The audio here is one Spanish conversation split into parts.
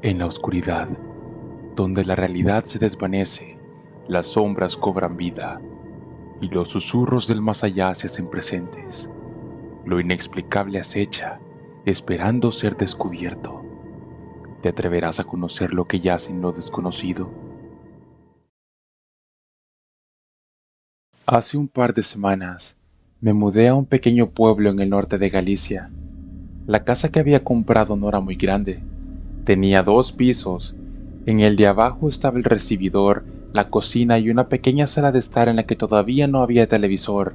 En la oscuridad, donde la realidad se desvanece, las sombras cobran vida y los susurros del más allá se hacen presentes. Lo inexplicable acecha, esperando ser descubierto. ¿Te atreverás a conocer lo que yace en lo desconocido? Hace un par de semanas, me mudé a un pequeño pueblo en el norte de Galicia. La casa que había comprado no era muy grande. Tenía 2 pisos. En el de abajo estaba el recibidor, la cocina y una pequeña sala de estar en la que todavía no había televisor.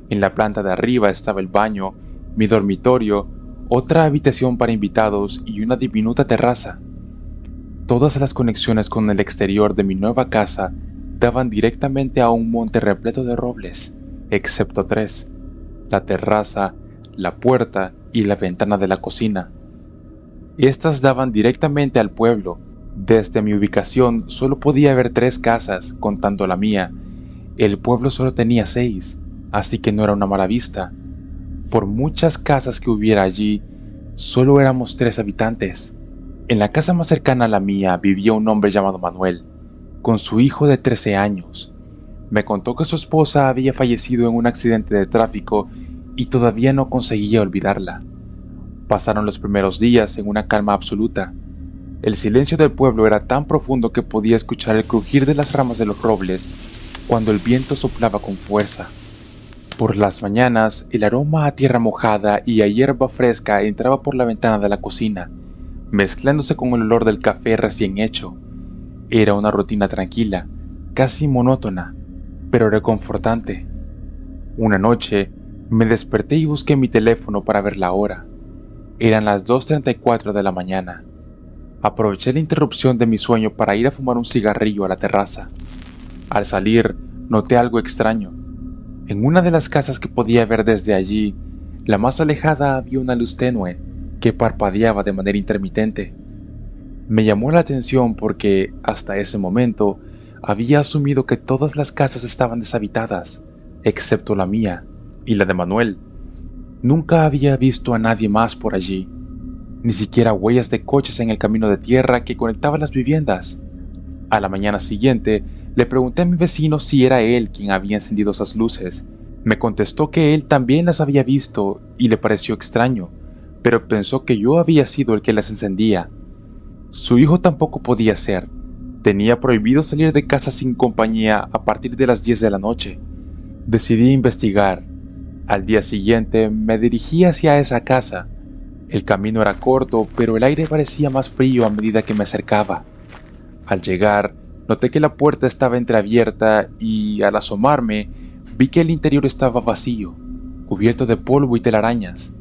En la planta de arriba estaba el baño, mi dormitorio, otra habitación para invitados y una diminuta terraza. Todas las conexiones con el exterior de mi nueva casa daban directamente a un monte repleto de robles, excepto 3: la terraza, la puerta y la ventana de la cocina. Estas daban directamente al pueblo. Desde mi ubicación solo podía ver 3 casas, contando la mía. El pueblo solo tenía 6, así que no era una mala vista. Por muchas casas que hubiera allí, solo éramos 3 habitantes. En la casa más cercana a la mía vivía un hombre llamado Manuel, con su hijo de 13 años. Me contó que su esposa había fallecido en un accidente de tráfico y todavía no conseguía olvidarla. Pasaron los primeros días en una calma absoluta. El silencio del pueblo era tan profundo que podía escuchar el crujir de las ramas de los robles cuando el viento soplaba con fuerza. Por las mañanas, el aroma a tierra mojada y a hierba fresca entraba por la ventana de la cocina, mezclándose con el olor del café recién hecho. Era una rutina tranquila, casi monótona, pero reconfortante. Una noche, me desperté y busqué mi teléfono para ver la hora. Eran las 2:34 de la mañana. Aproveché la interrupción de mi sueño para ir a fumar un cigarrillo a la terraza. Al salir, noté algo extraño. En una de las casas que podía ver desde allí, la más alejada, había una luz tenue que parpadeaba de manera intermitente. Me llamó la atención porque, hasta ese momento, había asumido que todas las casas estaban deshabitadas, excepto la mía y la de Manuel. Nunca había visto a nadie más por allí, ni siquiera huellas de coches en el camino de tierra que conectaba las viviendas. A la mañana siguiente, le pregunté a mi vecino si era él quien había encendido esas luces. Me contestó que él también las había visto y le pareció extraño, pero pensó que yo había sido el que las encendía. Su hijo tampoco podía ser. Tenía prohibido salir de casa sin compañía a partir de las 10 de la noche. Decidí investigar. Al día siguiente me dirigí hacia esa casa. El camino era corto, pero el aire parecía más frío a medida que me acercaba. Al llegar, noté que la puerta estaba entreabierta y, al asomarme, vi que el interior estaba vacío, cubierto de polvo y telarañas.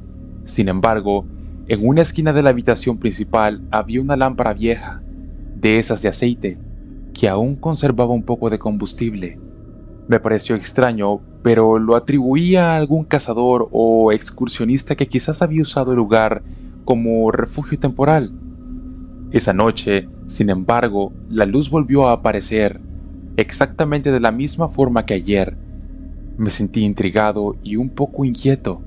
Sin embargo, en una esquina de la habitación principal había una lámpara vieja, de esas de aceite, que aún conservaba un poco de combustible. Me pareció extraño, pero lo atribuía a algún cazador o excursionista que quizás había usado el lugar como refugio temporal. Esa noche, sin embargo, la luz volvió a aparecer, exactamente de la misma forma que ayer. Me sentí intrigado y un poco inquieto.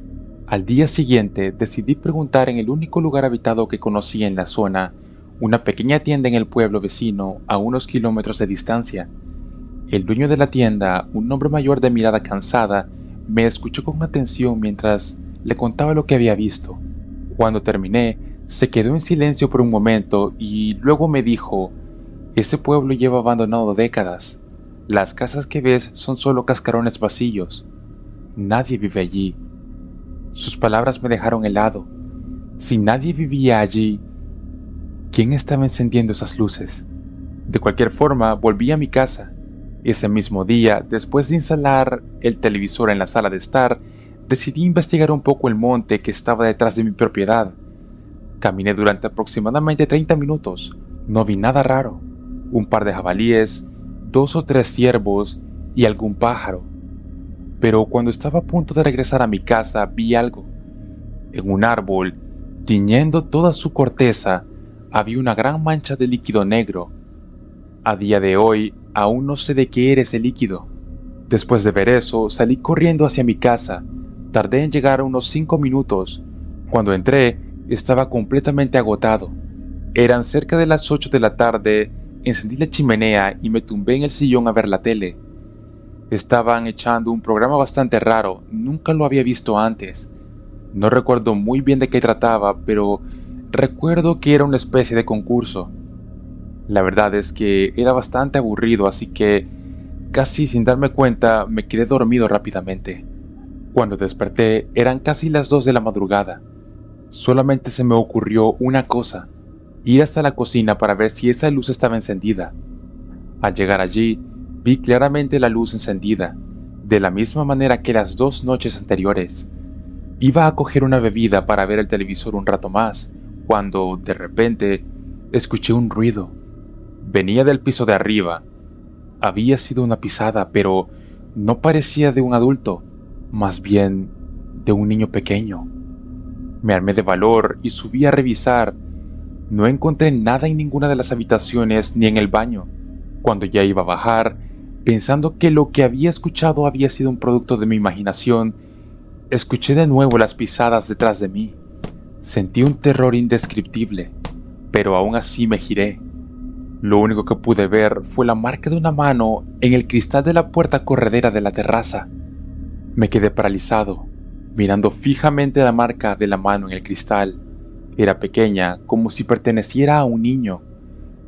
Al día siguiente decidí preguntar en el único lugar habitado que conocía en la zona, una pequeña tienda en el pueblo vecino a unos kilómetros de distancia. El dueño de la tienda, un hombre mayor de mirada cansada, me escuchó con atención mientras le contaba lo que había visto. Cuando terminé, se quedó en silencio por un momento y luego me dijo: «Este pueblo lleva abandonado décadas. Las casas que ves son solo cascarones vacíos. Nadie vive allí». Sus palabras me dejaron helado. Si nadie vivía allí, ¿quién estaba encendiendo esas luces? De cualquier forma, volví a mi casa. Ese mismo día, después de instalar el televisor en la sala de estar, decidí investigar un poco el monte que estaba detrás de mi propiedad. Caminé durante aproximadamente 30 minutos. No vi nada raro. Un par de jabalíes, 2 o 3 ciervos y algún pájaro. Pero cuando estaba a punto de regresar a mi casa, vi algo. En un árbol, tiñendo toda su corteza, había una gran mancha de líquido negro. A día de hoy, aún no sé de qué era ese líquido. Después de ver eso, salí corriendo hacia mi casa. Tardé en llegar unos 5 minutos. Cuando entré, estaba completamente agotado. Eran cerca de las 8 de la tarde, encendí la chimenea y me tumbé en el sillón a ver la tele. Estaban echando un programa bastante raro, nunca lo había visto antes. No recuerdo muy bien de qué trataba, pero recuerdo que era una especie de concurso. La verdad es que era bastante aburrido, así que, casi sin darme cuenta, me quedé dormido rápidamente. Cuando desperté, eran casi las 2 de la madrugada. Solamente se me ocurrió una cosa: ir hasta la cocina para ver si esa luz estaba encendida. Al llegar allí, vi claramente la luz encendida, de la misma manera que las 2 noches anteriores. Iba a coger una bebida para ver el televisor un rato más, cuando, de repente, escuché un ruido. Venía del piso de arriba. Había sido una pisada, pero no parecía de un adulto, más bien de un niño pequeño. Me armé de valor y subí a revisar. No encontré nada en ninguna de las habitaciones ni en el baño. Cuando ya iba a bajar, pensando que lo que había escuchado había sido un producto de mi imaginación, escuché de nuevo las pisadas detrás de mí. Sentí un terror indescriptible, pero aún así me giré. Lo único que pude ver fue la marca de una mano en el cristal de la puerta corredera de la terraza. Me quedé paralizado, mirando fijamente la marca de la mano en el cristal. Era pequeña, como si perteneciera a un niño,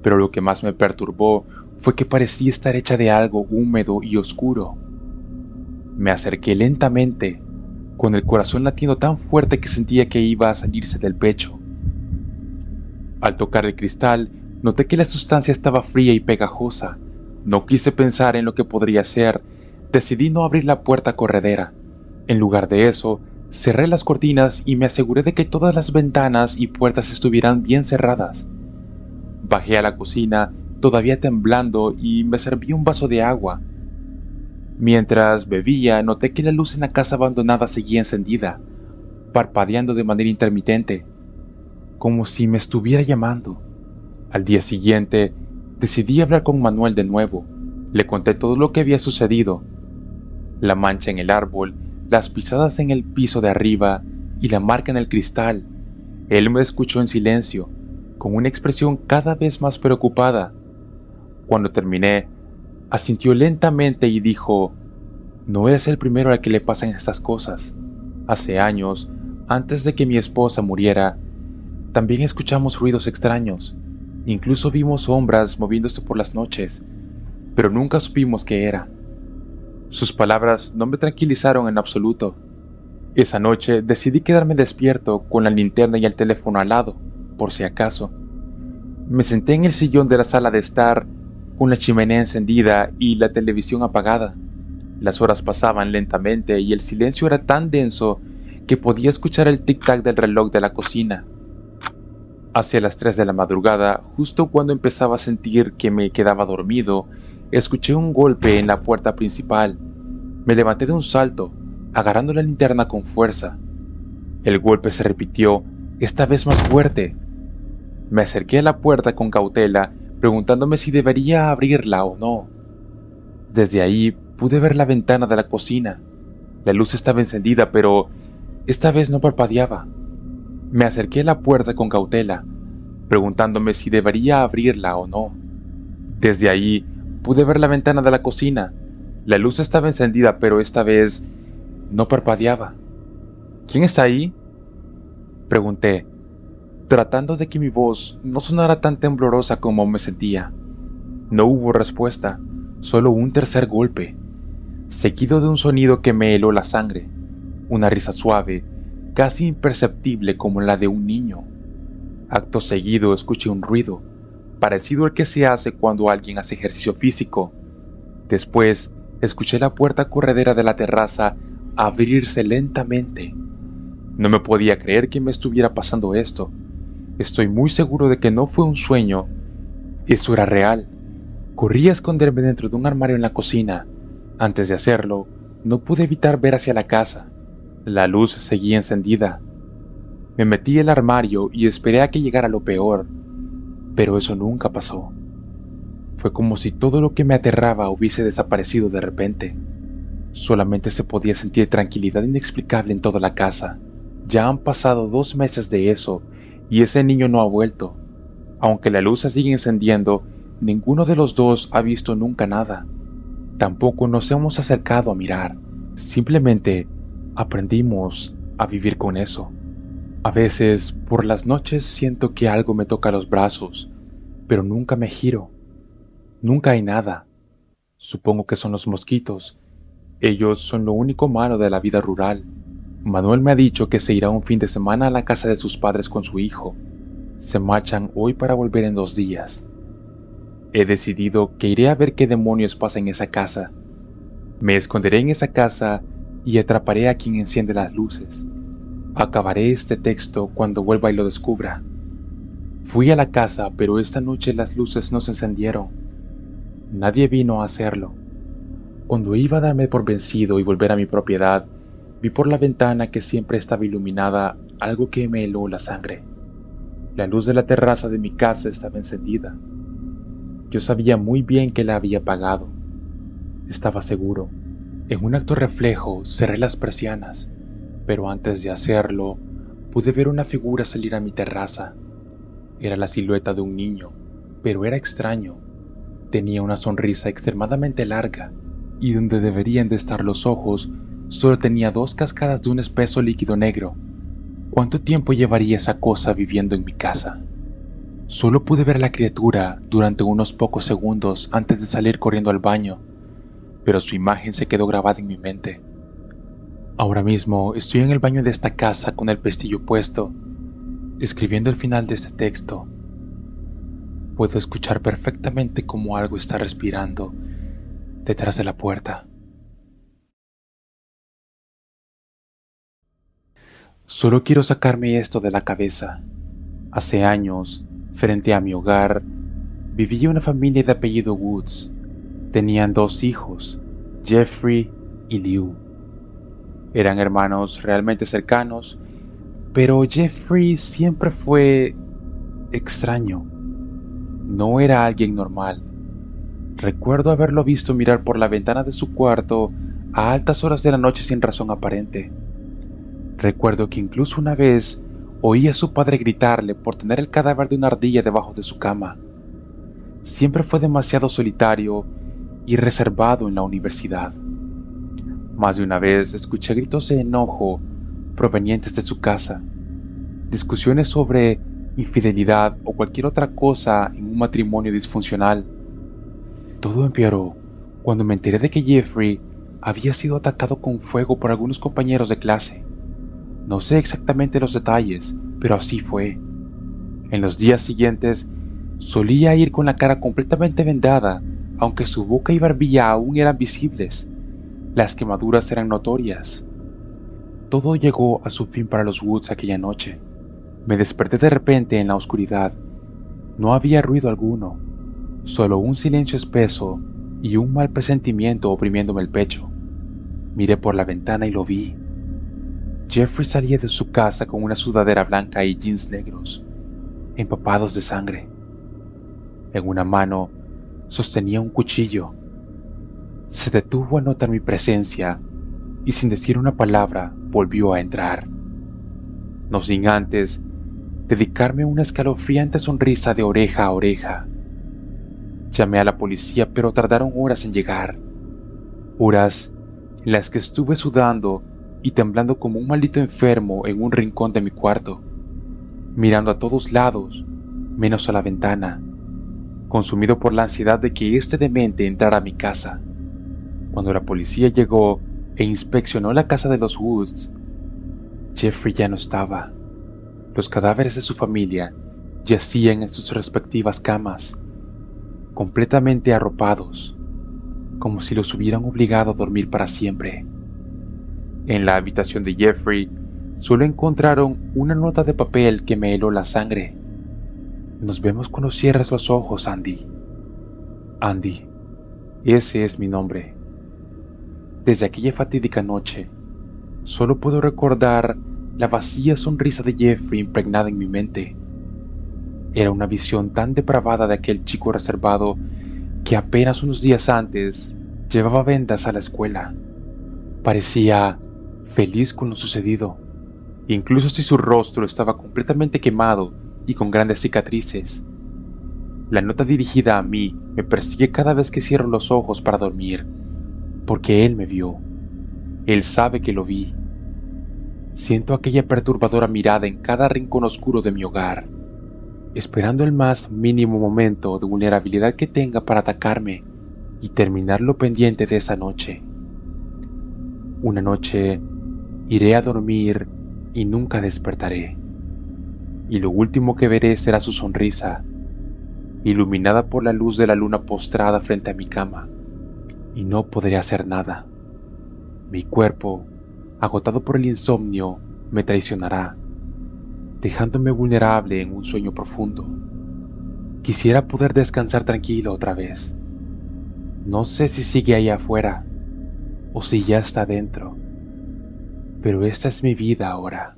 pero lo que más me perturbó fue que parecía estar hecha de algo húmedo y oscuro. Me acerqué lentamente, con el corazón latiendo tan fuerte que sentía que iba a salirse del pecho. Al tocar el cristal, noté que la sustancia estaba fría y pegajosa. No quise pensar en lo que podría ser. Decidí no abrir la puerta corredera. En lugar de eso, cerré las cortinas y me aseguré de que todas las ventanas y puertas estuvieran bien cerradas. Bajé a la cocina, todavía temblando, y me serví un vaso de agua. Mientras bebía, noté que la luz en la casa abandonada seguía encendida, parpadeando de manera intermitente, como si me estuviera llamando. Al día siguiente, decidí hablar con Manuel de nuevo. Le conté todo lo que había sucedido: la mancha en el árbol, las pisadas en el piso de arriba y la marca en el cristal. Él me escuchó en silencio, con una expresión cada vez más preocupada. Cuando terminé, asintió lentamente y dijo: «No eres el primero al que le pasan estas cosas. Hace años, antes de que mi esposa muriera, también escuchamos ruidos extraños. Incluso vimos sombras moviéndose por las noches, pero nunca supimos qué era». Sus palabras no me tranquilizaron en absoluto. Esa noche decidí quedarme despierto con la linterna y el teléfono al lado, por si acaso. Me senté en el sillón de la sala de estar, con la chimenea encendida y la televisión apagada. Las horas pasaban lentamente y el silencio era tan denso que podía escuchar el tic-tac del reloj de la cocina. Hacia las 3 de la madrugada, justo cuando empezaba a sentir que me quedaba dormido, escuché un golpe en la puerta principal. Me levanté de un salto, agarrando la linterna con fuerza. El golpe se repitió, esta vez más fuerte. Me acerqué a la puerta con cautela, preguntándome si debería abrirla o no. Desde ahí pude ver la ventana de la cocina. La luz estaba encendida, pero esta vez no parpadeaba. Me acerqué a la puerta con cautela, preguntándome si debería abrirla o no. Desde ahí pude ver la ventana de la cocina. La luz estaba encendida, pero esta vez no parpadeaba. «¿Quién está ahí?», pregunté, tratando de que mi voz no sonara tan temblorosa como me sentía. No hubo respuesta, solo un tercer golpe, seguido de un sonido que me heló la sangre, una risa suave, casi imperceptible como la de un niño. Acto seguido escuché un ruido, parecido al que se hace cuando alguien hace ejercicio físico. Después, escuché la puerta corredera de la terraza abrirse lentamente. No me podía creer que me estuviera pasando esto. Estoy muy seguro de que no fue un sueño. Eso era real. Corrí a esconderme dentro de un armario en la cocina. Antes de hacerlo, no pude evitar ver hacia la casa. La luz seguía encendida. Me metí en el armario y esperé a que llegara lo peor, pero eso nunca pasó. Fue como si todo lo que me aterraba hubiese desaparecido de repente. Solamente se podía sentir tranquilidad inexplicable en toda la casa. Ya han pasado 2 meses de eso, y ese niño no ha vuelto. Aunque la luz se sigue encendiendo, ninguno de los dos ha visto nunca nada. Tampoco nos hemos acercado a mirar. Simplemente aprendimos a vivir con eso. A veces, por las noches siento que algo me toca los brazos, pero nunca me giro. Nunca hay nada. Supongo que son los mosquitos. Ellos son lo único malo de la vida rural. Manuel me ha dicho que se irá un fin de semana a la casa de sus padres con su hijo. Se marchan hoy para volver en 2 días. He decidido que iré a ver qué demonios pasa en esa casa. Me esconderé en esa casa y atraparé a quien enciende las luces. Acabaré este texto cuando vuelva y lo descubra. Fui a la casa, pero esta noche las luces no se encendieron. Nadie vino a hacerlo. Cuando iba a darme por vencido y volver a mi propiedad, vi por la ventana que siempre estaba iluminada algo que me heló la sangre. La luz de la terraza de mi casa estaba encendida. Yo sabía muy bien que la había apagado. Estaba seguro. En un acto reflejo cerré las persianas, pero antes de hacerlo, pude ver una figura salir a mi terraza. Era la silueta de un niño, pero era extraño. Tenía una sonrisa extremadamente larga, y donde deberían de estar los ojos, solo tenía 2 cascadas de un espeso líquido negro. ¿Cuánto tiempo llevaría esa cosa viviendo en mi casa? Solo pude ver a la criatura durante unos pocos segundos antes de salir corriendo al baño, pero su imagen se quedó grabada en mi mente. Ahora mismo estoy en el baño de esta casa con el pestillo puesto, escribiendo el final de este texto. Puedo escuchar perfectamente cómo algo está respirando detrás de la puerta. Solo quiero sacarme esto de la cabeza. Hace años, frente a mi hogar, vivía una familia de apellido Woods. Tenían 2 hijos, Jeffrey y Liu. Eran hermanos realmente cercanos, pero Jeffrey siempre fue extraño. No era alguien normal. Recuerdo haberlo visto mirar por la ventana de su cuarto a altas horas de la noche sin razón aparente. Recuerdo que incluso una vez oí a su padre gritarle por tener el cadáver de una ardilla debajo de su cama. Siempre fue demasiado solitario y reservado en la universidad. Más de una vez escuché gritos de enojo provenientes de su casa, discusiones sobre infidelidad o cualquier otra cosa en un matrimonio disfuncional. Todo empeoró cuando me enteré de que Jeffrey había sido atacado con fuego por algunos compañeros de clase. No sé exactamente los detalles, pero así fue. En los días siguientes, solía ir con la cara completamente vendada, aunque su boca y barbilla aún eran visibles. Las quemaduras eran notorias. Todo llegó a su fin para los Woods aquella noche. Me desperté de repente en la oscuridad. No había ruido alguno, solo un silencio espeso y un mal presentimiento oprimiéndome el pecho. Miré por la ventana y lo vi. Jeffrey salía de su casa con una sudadera blanca y jeans negros, empapados de sangre. En una mano sostenía un cuchillo. Se detuvo al notar mi presencia y sin decir una palabra volvió a entrar. No sin antes dedicarme una escalofriante sonrisa de oreja a oreja. Llamé a la policía, pero tardaron horas en llegar. Horas en las que estuve sudando y temblando como un maldito enfermo en un rincón de mi cuarto, mirando a todos lados, menos a la ventana, consumido por la ansiedad de que este demente entrara a mi casa. Cuando la policía llegó e inspeccionó la casa de los Woods, Jeffrey ya no estaba. Los cadáveres de su familia yacían en sus respectivas camas, completamente arropados, como si los hubieran obligado a dormir para siempre. En la habitación de Jeffrey solo encontraron una nota de papel que me heló la sangre. Nos vemos cuando cierres los ojos, Andy. Andy, ese es mi nombre. Desde aquella fatídica noche, solo puedo recordar la vacía sonrisa de Jeffrey impregnada en mi mente. Era una visión tan depravada de aquel chico reservado que apenas unos días antes llevaba vendas a la escuela. Parecía feliz con lo sucedido, incluso si su rostro estaba completamente quemado y con grandes cicatrices. La nota dirigida a mí me persigue cada vez que cierro los ojos para dormir, porque él me vio. Él sabe que lo vi. Siento aquella perturbadora mirada en cada rincón oscuro de mi hogar, esperando el más mínimo momento de vulnerabilidad que tenga para atacarme y terminar lo pendiente de esa noche. Una noche iré a dormir y nunca despertaré, y lo último que veré será su sonrisa, iluminada por la luz de la luna postrada frente a mi cama, y no podré hacer nada. Mi cuerpo, agotado por el insomnio, me traicionará, dejándome vulnerable en un sueño profundo. Quisiera poder descansar tranquilo otra vez. No sé si sigue ahí afuera o si ya está dentro, pero esta es mi vida ahora.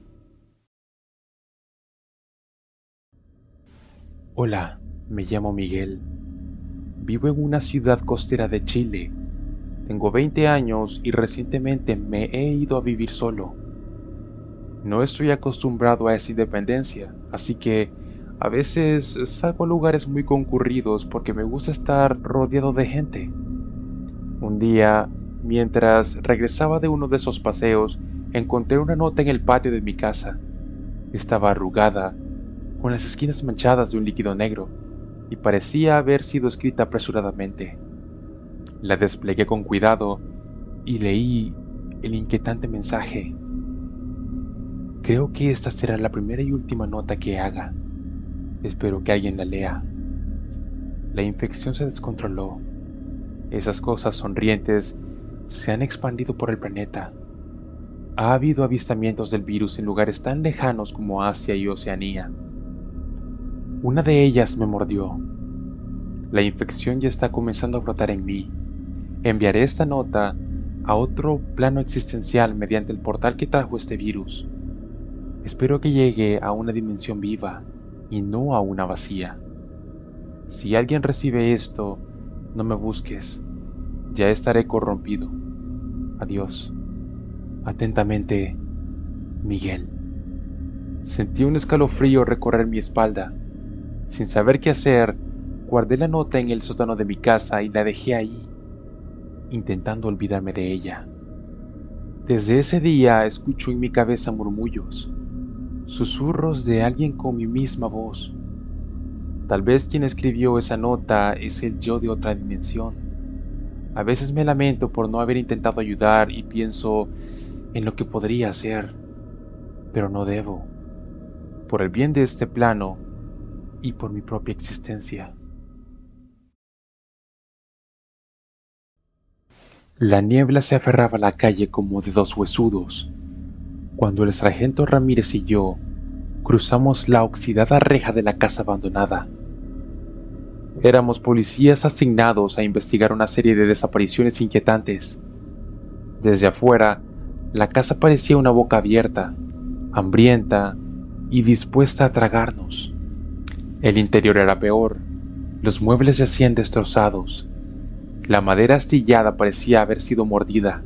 Hola, me llamo Miguel. Vivo en una ciudad costera de Chile. Tengo 20 años y recientemente me he ido a vivir solo. No estoy acostumbrado a esa independencia, así que a veces salgo a lugares muy concurridos porque me gusta estar rodeado de gente. Un día, mientras regresaba de uno de esos paseos, encontré una nota en el patio de mi casa. Estaba arrugada, con las esquinas manchadas de un líquido negro, y parecía haber sido escrita apresuradamente. La desplegué con cuidado y leí el inquietante mensaje. Creo que esta será la primera y última nota que haga. Espero que alguien la lea. La infección se descontroló. Esas cosas sonrientes se han expandido por el planeta. Ha habido avistamientos del virus en lugares tan lejanos como Asia y Oceanía. Una de ellas me mordió. La infección ya está comenzando a brotar en mí. Enviaré esta nota a otro plano existencial mediante el portal que trajo este virus. Espero que llegue a una dimensión viva y no a una vacía. Si alguien recibe esto, no me busques. Ya estaré corrompido. Adiós. Atentamente, Miguel. Sentí un escalofrío recorrer mi espalda. Sin saber qué hacer, guardé la nota en el sótano de mi casa y la dejé ahí, intentando olvidarme de ella. Desde ese día escucho en mi cabeza murmullos, susurros de alguien con mi misma voz. Tal vez quien escribió esa nota es el yo de otra dimensión. A veces me lamento por no haber intentado ayudar y pienso en lo que podría hacer, pero no debo, por el bien de este plano y por mi propia existencia. La niebla se aferraba a la calle como de dos huesudos, cuando el sargento Ramírez y yo cruzamos la oxidada reja de la casa abandonada. Éramos policías asignados a investigar una serie de desapariciones inquietantes. Desde afuera, la casa parecía una boca abierta, hambrienta y dispuesta a tragarnos. El interior era peor. Los muebles yacían destrozados. La madera astillada parecía haber sido mordida.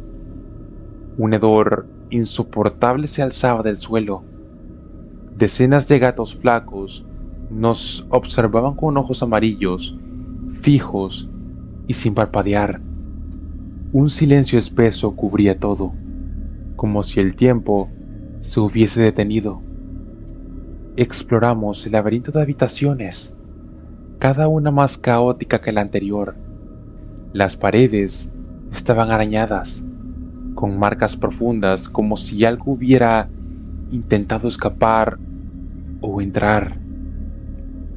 Un hedor insoportable se alzaba del suelo. Decenas de gatos flacos nos observaban con ojos amarillos, fijos y sin parpadear. Un silencio espeso cubría todo, como si el tiempo se hubiese detenido. Exploramos el laberinto de habitaciones, cada una más caótica que la anterior. Las paredes estaban arañadas, con marcas profundas como si algo hubiera intentado escapar o entrar.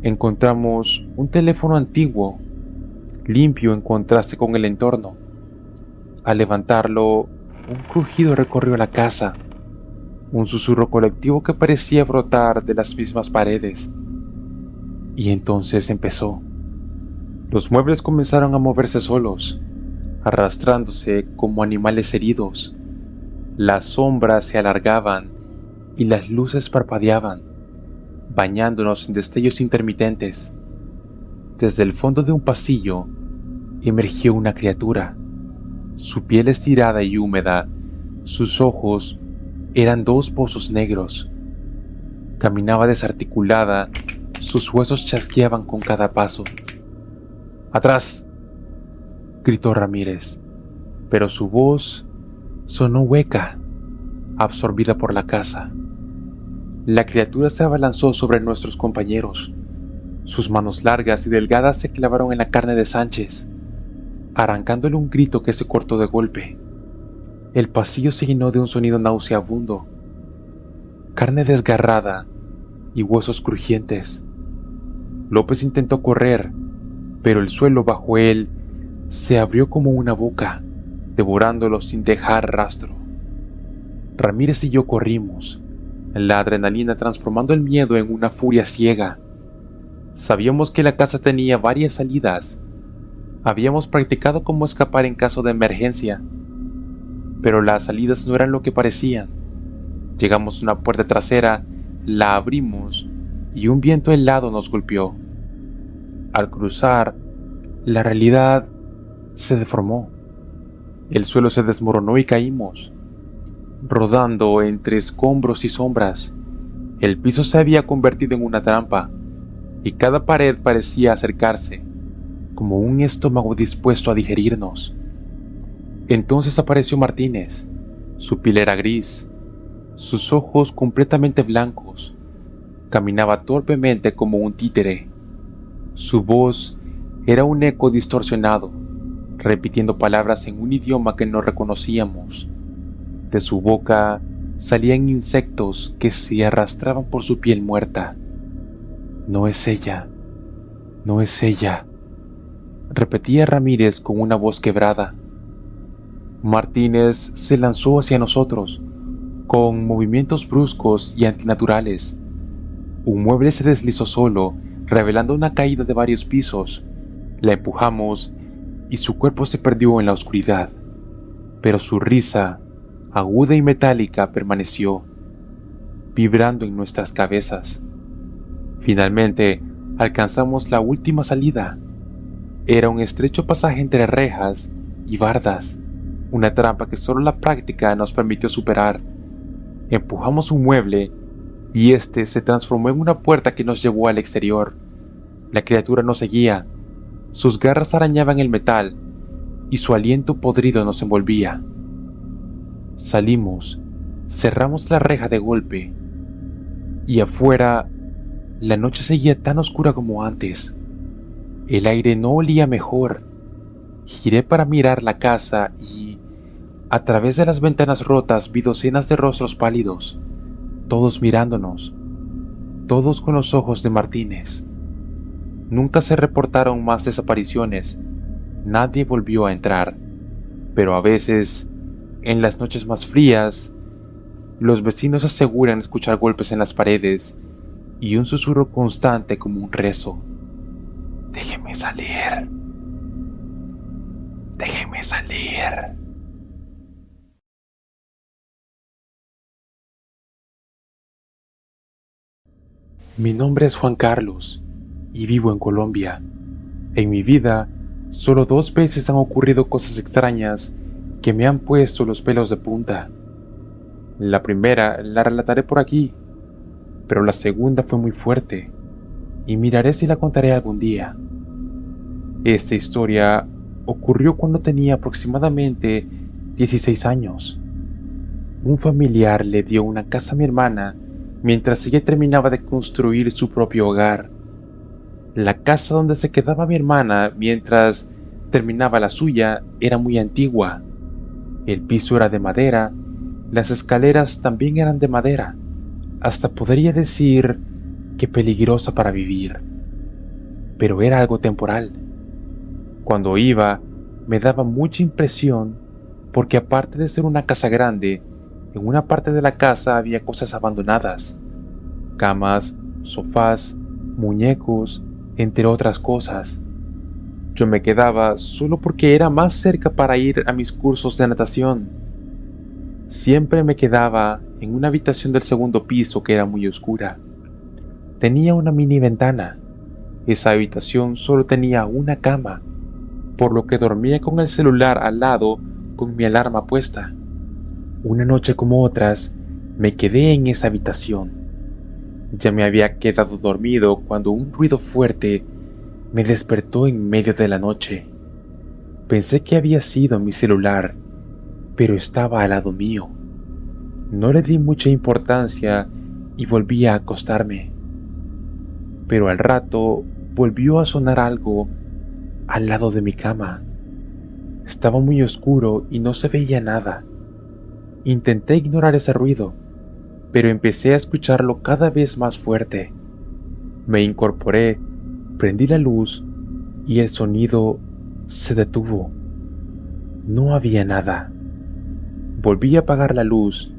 Encontramos un teléfono antiguo, limpio en contraste con el entorno. Al levantarlo, un crujido recorrió la casa, un susurro colectivo que parecía brotar de las mismas paredes. Y entonces empezó. Los muebles comenzaron a moverse solos, arrastrándose como animales heridos. Las sombras se alargaban y las luces parpadeaban, bañándonos en destellos intermitentes. Desde el fondo de un pasillo emergió una criatura. Su piel estirada y húmeda, sus ojos eran dos pozos negros. Caminaba desarticulada Sus huesos chasqueaban con cada paso. ¡Atrás!, gritó Ramírez, pero su voz sonó hueca, absorbida por la casa. La criatura se abalanzó sobre nuestros compañeros. Sus manos largas y delgadas se clavaron en la carne de Sánchez, arrancándole un grito que se cortó de golpe. El pasillo se llenó de un sonido nauseabundo. Carne desgarrada y huesos crujientes. López intentó correr, pero el suelo bajo él se abrió como una boca, devorándolo sin dejar rastro. Ramírez y yo corrimos, la adrenalina transformando el miedo en una furia ciega. Sabíamos que la casa tenía varias salidas. Habíamos practicado cómo escapar en caso de emergencia, pero las salidas no eran lo que parecían. Llegamos a una puerta trasera, la abrimos y un viento helado nos golpeó. Al cruzar, la realidad se deformó. El suelo se desmoronó y caímos, rodando entre escombros y sombras. El piso se había convertido en una trampa, y cada pared parecía acercarse, como un estómago dispuesto a digerirnos. Entonces apareció Martínez. Su piel era gris, sus ojos completamente blancos. Caminaba torpemente como un títere. Su voz era un eco distorsionado, repitiendo palabras en un idioma que no reconocíamos. De su boca salían insectos que se arrastraban por su piel muerta. «No es ella, no es ella», repetía Ramírez con una voz quebrada. Martínez se lanzó hacia nosotros, con movimientos bruscos y antinaturales. Un mueble se deslizó solo, revelando una caída de varios pisos. La empujamos y su cuerpo se perdió en la oscuridad, pero su risa, aguda y metálica, permaneció, vibrando en nuestras cabezas. Finalmente, alcanzamos la última salida. Era un estrecho pasaje entre rejas y bardas, una trampa que solo la práctica nos permitió superar. Empujamos un mueble y este se transformó en una puerta que nos llevó al exterior. La criatura nos seguía, sus garras arañaban el metal y su aliento podrido nos envolvía. Salimos, cerramos la reja de golpe y afuera la noche seguía tan oscura como antes. El aire no olía mejor. Giré para mirar la casa y, a través de las ventanas rotas, vi docenas de rostros pálidos, todos mirándonos, todos con los ojos de Martínez. Nunca se reportaron más desapariciones, nadie volvió a entrar, pero a veces, en las noches más frías, los vecinos aseguran escuchar golpes en las paredes y un susurro constante como un rezo. «Déjeme salir. Déjeme salir». Mi nombre es Juan Carlos y vivo en Colombia. En mi vida, solo 2 veces han ocurrido cosas extrañas que me han puesto los pelos de punta. La primera la relataré por aquí, pero la segunda fue muy fuerte y miraré si la contaré algún día. Esta historia ocurrió cuando tenía aproximadamente 16 años. Un familiar le dio una casa a mi hermana mientras ella terminaba de construir su propio hogar. La casa donde se quedaba mi hermana mientras terminaba la suya era muy antigua. El piso era de madera, las escaleras también eran de madera, hasta podría decir que peligrosa para vivir. Pero era algo temporal. Cuando iba, me daba mucha impresión porque aparte de ser una casa grande, en una parte de la casa había cosas abandonadas, camas, sofás, muñecos, entre otras cosas. Yo me quedaba solo porque era más cerca para ir a mis cursos de natación. Siempre me quedaba en una habitación del segundo piso que era muy oscura. Tenía una mini ventana. Esa habitación solo tenía una cama, por lo que dormía con el celular al lado con mi alarma puesta. Una noche como otras, me quedé en esa habitación. Ya me había quedado dormido cuando un ruido fuerte me despertó en medio de la noche. Pensé que había sido mi celular, pero estaba al lado mío. No le di mucha importancia y volví a acostarme. Pero al rato volvió a sonar algo al lado de mi cama. Estaba muy oscuro y no se veía nada. Intenté ignorar ese ruido, pero empecé a escucharlo cada vez más fuerte. Me incorporé, prendí la luz y el sonido se detuvo. No había nada. Volví a apagar la luz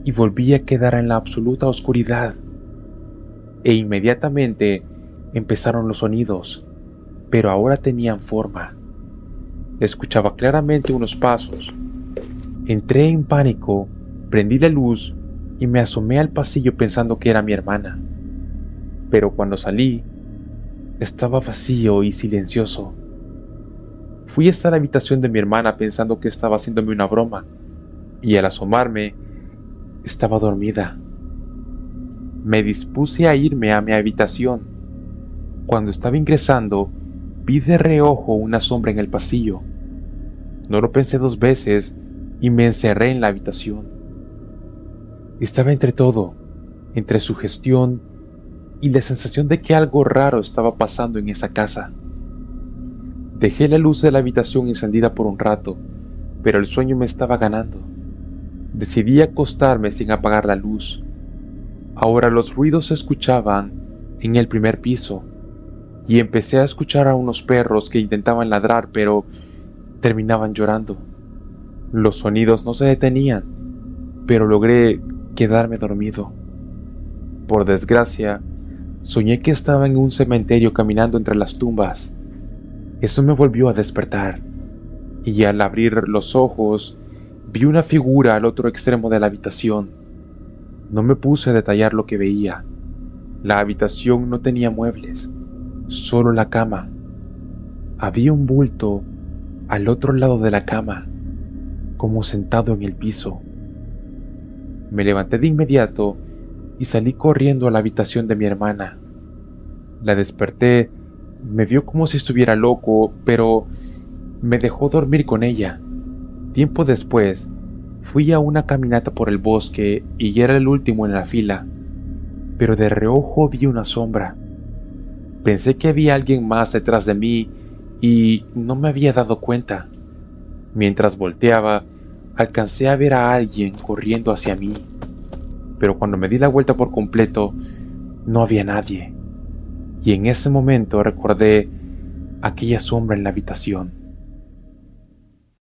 y volví a quedar en la absoluta oscuridad. E inmediatamente empezaron los sonidos, pero ahora tenían forma. Escuchaba claramente unos pasos. Entré en pánico, prendí la luz y me asomé al pasillo pensando que era mi hermana. Pero cuando salí, estaba vacío y silencioso. Fui hasta la habitación de mi hermana pensando que estaba haciéndome una broma, y al asomarme, estaba dormida. Me dispuse a irme a mi habitación. Cuando estaba ingresando, vi de reojo una sombra en el pasillo. No lo pensé dos veces y me encerré en la habitación. Estaba entre todo, entre sugestión y la sensación de que algo raro estaba pasando en esa casa. Dejé la luz de la habitación encendida por un rato, pero el sueño me estaba ganando. Decidí acostarme sin apagar la luz. Ahora los ruidos se escuchaban en el primer piso, y empecé a escuchar a unos perros que intentaban ladrar, pero terminaban llorando. Los sonidos no se detenían, pero logré quedarme dormido. Por desgracia, soñé que estaba en un cementerio caminando entre las tumbas. Eso me volvió a despertar, y al abrir los ojos, vi una figura al otro extremo de la habitación. No me puse a detallar lo que veía. La habitación no tenía muebles, solo la cama. Había un bulto al otro lado de la cama, como sentado en el piso. Me levanté de inmediato y salí corriendo a la habitación de mi hermana. La desperté, me vio como si estuviera loco, pero me dejó dormir con ella. Tiempo después, fui a una caminata por el bosque y era el último en la fila, pero de reojo vi una sombra. Pensé que había alguien más detrás de mí y no me había dado cuenta. Mientras volteaba, alcancé a ver a alguien corriendo hacia mí, pero cuando me di la vuelta por completo, no había nadie. Y en ese momento recordé aquella sombra en la habitación.